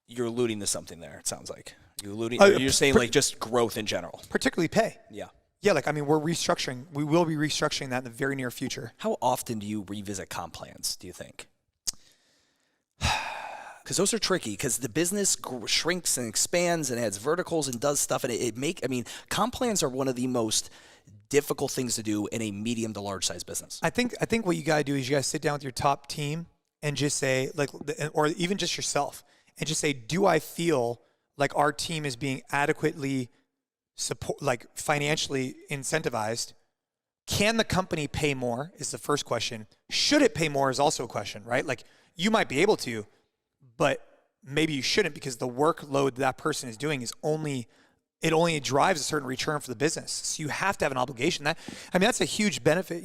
You're alluding to something there, it sounds like. You're saying like just growth in general. Particularly pay. Yeah. Yeah, like, I mean, we're restructuring. We will be restructuring that in the very near future. How often do you revisit comp plans, do you think? Because those are tricky because the business shrinks and expands and adds verticals and does stuff. And comp plans are one of the most difficult things to do in a medium to large size business. I think what you got to do is you got to sit down with your top team and just say, like, or even just yourself, and just say, do I feel like our team is being adequately financially incentivized? Can the company pay more is the first question. Should it pay more is also a question, right? Like, you might be able to, but maybe you shouldn't, because the workload that person is doing is only drives a certain return for the business. So you have to have an obligation. That's a huge benefit.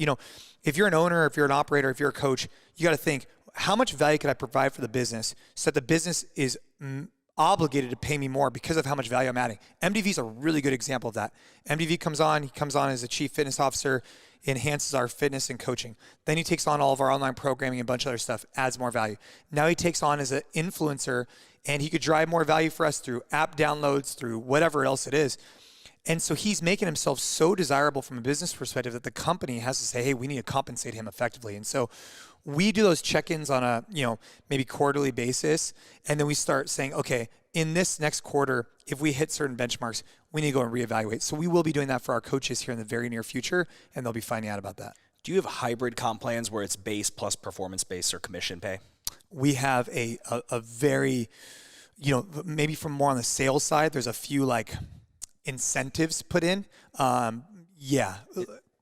If you're an owner, if you're an operator, if you're a coach, you got to think, how much value can I provide for the business so that the business is obligated to pay me more because of how much value I'm adding. MDV is a really good example of that. MDV comes on as a chief fitness officer, enhances our fitness and coaching. Then he takes on all of our online programming and a bunch of other stuff, adds more value. Now he takes on as an influencer, and he could drive more value for us through app downloads, through whatever else it is. And so he's making himself so desirable from a business perspective that the company has to say, hey, we need to compensate him effectively. And so we do those check-ins on a, maybe quarterly basis. And then we start saying, okay, in this next quarter, if we hit certain benchmarks, we need to go and reevaluate. So we will be doing that for our coaches here in the very near future, and they'll be finding out about that. Do you have hybrid comp plans where it's base plus performance-based or commission pay? We have a very, maybe from more on the sales side, there's a few like incentives put in. Yeah.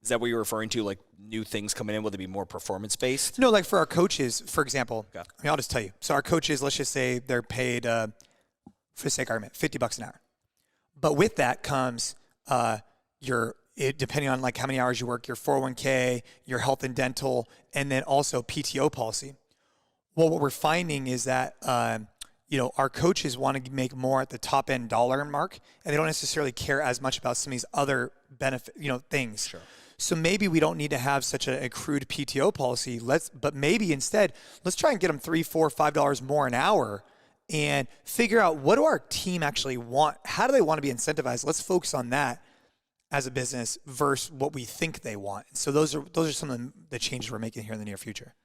Is that what you're referring to, like new things coming in? Will they be more performance-based? No, like for our coaches, for example, Okay. I'll just tell you. So our coaches, let's just say they're paid, for the sake of argument, $50 an hour. But with that comes depending on like how many hours you work, your 401k, your health and dental, and then also PTO policy. Well, what we're finding is that our coaches want to make more at the top end dollar mark, and they don't necessarily care as much about some of these other benefit, things. Sure. So maybe we don't need to have such an accrued PTO policy. But maybe instead, let's try and get them $3, $4, $5 more an hour, and figure out, what do our team actually want? How do they want to be incentivized? Let's focus on that as a business versus what we think they want. So those are some of the changes we're making here in the near future.